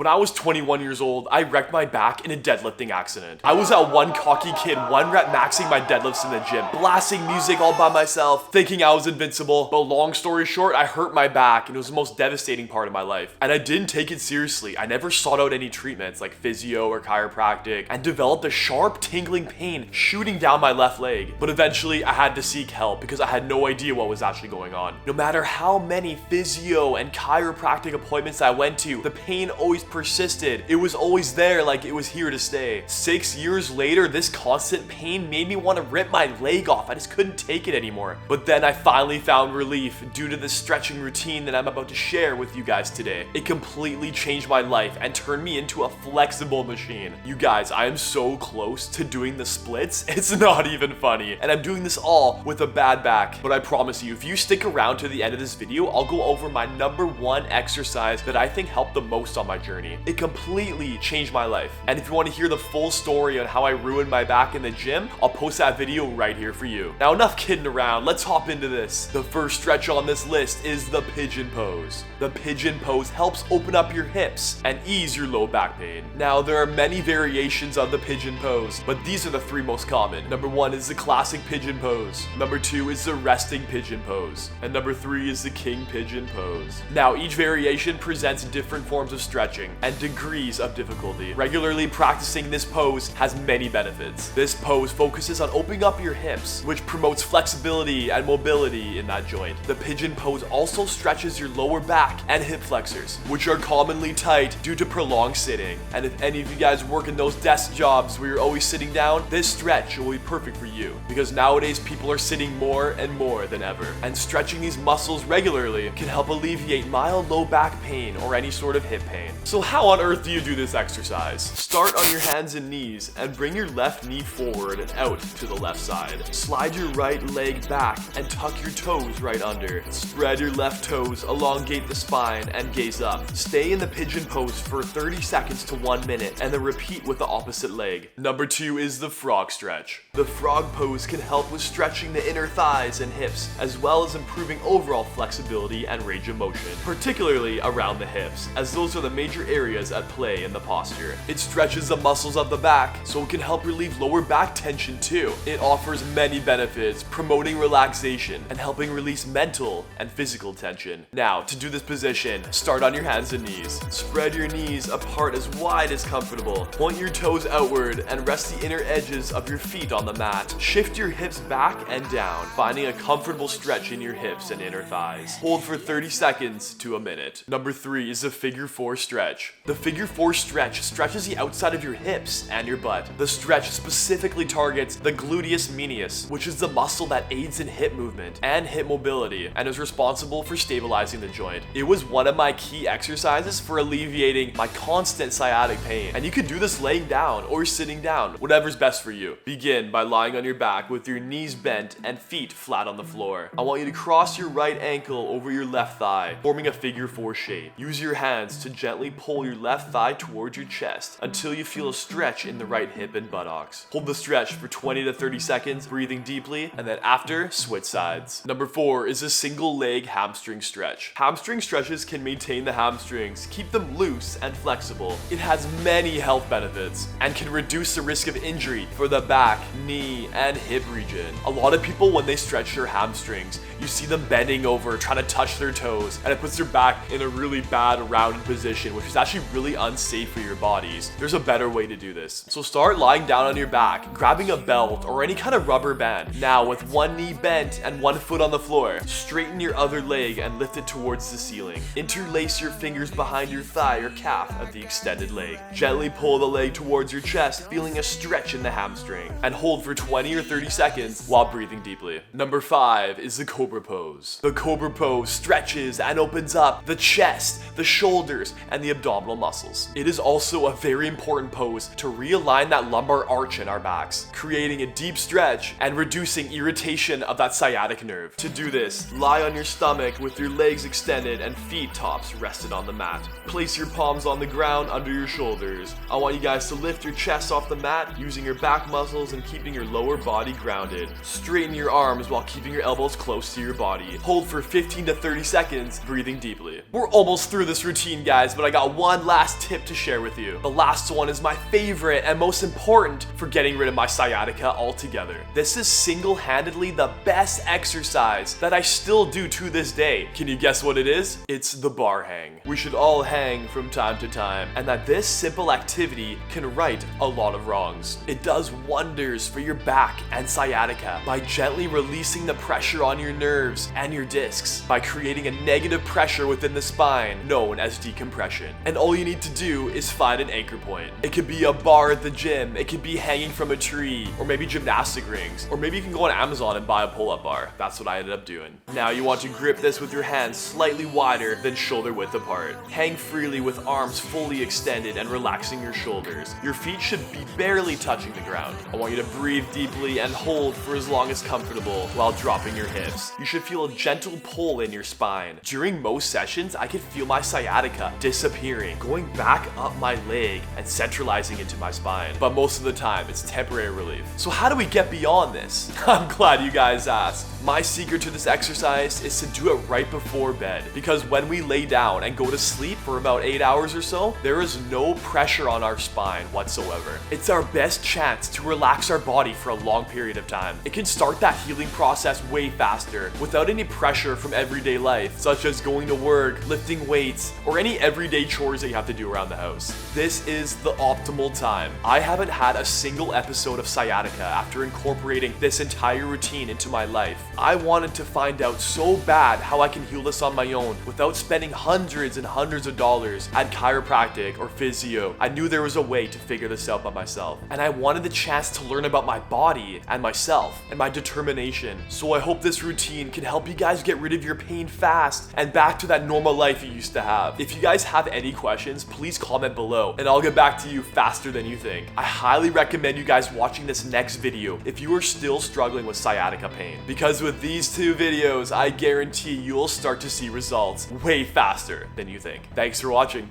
When I was 21 years old, I wrecked my back in a deadlifting accident. I was that one cocky kid, 1 rep maxing my deadlifts in the gym, blasting music all by myself, thinking I was invincible. But long story short, I hurt my back and it was the most devastating part of my life. And I didn't take it seriously. I never sought out any treatments like physio or chiropractic and developed a sharp tingling pain shooting down my left leg. But eventually I had to seek help because I had no idea what was actually going on. No matter how many physio and chiropractic appointments I went to, the pain always persisted. It was always there, like it was here to stay. 6 years later, this constant pain made me want to rip my leg off. I just couldn't take it anymore. But then I finally found relief due to the stretching routine that I'm about to share with you guys today. It completely changed my life and turned me into a flexible machine. You guys, I am so close to doing the splits, it's not even funny. And I'm doing this all with a bad back. But I promise you, if you stick around to the end of this video, I'll go over my #1 exercise that I think helped the most on my journey. It completely changed my life. And if you want to hear the full story on how I ruined my back in the gym, I'll post that video right here for you. Now enough kidding around, let's hop into this. The first stretch on this list is the pigeon pose. The pigeon pose helps open up your hips and ease your low back pain. Now there are many variations of the pigeon pose, but these are the 3 most common. #1 is the classic pigeon pose. #2 is the resting pigeon pose. And #3 is the king pigeon pose. Now each variation presents different forms of stretching and degrees of difficulty. Regularly practicing this pose has many benefits. This pose focuses on opening up your hips, which promotes flexibility and mobility in that joint. The pigeon pose also stretches your lower back and hip flexors, which are commonly tight due to prolonged sitting. And if any of you guys work in those desk jobs where you're always sitting down, this stretch will be perfect for you, because nowadays people are sitting more and more than ever. And stretching these muscles regularly can help alleviate mild low back pain or any sort of hip pain. So how on earth do you do this exercise? Start on your hands and knees and bring your left knee forward and out to the left side. Slide your right leg back and tuck your toes right under. Spread your left toes, elongate the spine, and gaze up. Stay in the pigeon pose for 30 seconds to 1 minute and then repeat with the opposite leg. #2 is the frog stretch. The frog pose can help with stretching the inner thighs and hips, as well as improving overall flexibility and range of motion, particularly around the hips, as those are the major areas at play in the posture. It stretches the muscles of the back, so it can help relieve lower back tension too. It offers many benefits, promoting relaxation and helping release mental and physical tension. Now, to do this position, start on your hands and knees. Spread your knees apart as wide as comfortable. Point your toes outward and rest the inner edges of your feet on the mat. Shift your hips back and down, finding a comfortable stretch in your hips and inner thighs. Hold for 30 seconds to a minute. #3 is the figure 4 stretch. The figure 4 stretch stretches the outside of your hips and your butt. The stretch specifically targets the gluteus medius, which is the muscle that aids in hip movement and hip mobility and is responsible for stabilizing the joint. It was one of my key exercises for alleviating my constant sciatic pain. And you could do this laying down or sitting down, whatever's best for you. Begin by lying on your back with your knees bent and feet flat on the floor. I want you to cross your right ankle over your left thigh, forming a figure 4 shape. Use your hands to gently pull your left thigh towards your chest until you feel a stretch in the right hip and buttocks. Hold the stretch for 20 to 30 seconds, breathing deeply, and then after, switch sides. #4 is a single leg hamstring stretch. Hamstring stretches can maintain the hamstrings, keep them loose and flexible. It has many health benefits and can reduce the risk of injury for the back, knee, and hip region. A lot of people, when they stretch their hamstrings, you see them bending over, trying to touch their toes, and it puts their back in a really bad rounded position, which is actually really unsafe for your bodies. There's a better way to do this. So start lying down on your back, grabbing a belt or any kind of rubber band. Now, with one knee bent and one foot on the floor, straighten your other leg and lift it towards the ceiling. Interlace your fingers behind your thigh or calf of the extended leg. Gently pull the leg towards your chest, feeling a stretch in the hamstring, and hold for 20 or 30 seconds while breathing deeply. #5 is the Cobra pose. The Cobra pose stretches and opens up the chest, the shoulders, and the abdominal muscles. It is also a very important pose to realign that lumbar arch in our backs, creating a deep stretch and reducing irritation of that sciatic nerve. To do this, lie on your stomach with your legs extended and feet tops rested on the mat. Place your palms on the ground under your shoulders. I want you guys to lift your chest off the mat using your back muscles and keep keeping your lower body grounded. Straighten your arms while keeping your elbows close to your body. Hold for 15 to 30 seconds, breathing deeply. We're almost through this routine, guys, but I got one last tip to share with you. The last one is my favorite and most important for getting rid of my sciatica altogether. This is single-handedly the best exercise that I still do to this day. Can you guess what it is? It's the bar hang. We should all hang from time to time, and that this simple activity can right a lot of wrongs. It does wonders for your back and sciatica by gently releasing the pressure on your nerves and your discs by creating a negative pressure within the spine known as decompression. And all you need to do is find an anchor point. It could be a bar at the gym, it could be hanging from a tree, or maybe gymnastic rings, or maybe you can go on Amazon and buy a pull-up bar. That's what I ended up doing. Now you want to grip this with your hands slightly wider than shoulder width apart. Hang freely with arms fully extended and relaxing your shoulders. Your feet should be barely touching the ground. I want you to breathe deeply and hold for as long as comfortable while dropping your hips. You should feel a gentle pull in your spine. During most sessions, I could feel my sciatica disappearing, going back up my leg and centralizing into my spine. But most of the time, it's temporary relief. So how do we get beyond this? I'm glad you guys asked. My secret to this exercise is to do it right before bed, because when we lay down and go to sleep for about 8 hours or so, there is no pressure on our spine whatsoever. It's our best chance to relax our body for a long period of time. It can start that healing process way faster without any pressure from everyday life, such as going to work, lifting weights, or any everyday chores that you have to do around the house. This is the optimal time. I haven't had a single episode of sciatica after incorporating this entire routine into my life. I wanted to find out so bad how I can heal this on my own without spending hundreds and hundreds of dollars at chiropractic or physio. I knew there was a way to figure this out by myself, and I wanted the chance to learn about my body and myself and my determination. So I hope this routine can help you guys get rid of your pain fast and back to that normal life you used to have. If you guys have any questions, please comment below and I'll get back to you faster than you think. I highly recommend you guys watching this next video if you are still struggling with sciatica pain, because with these two videos, I guarantee you'll start to see results way faster than you think. Thanks for watching.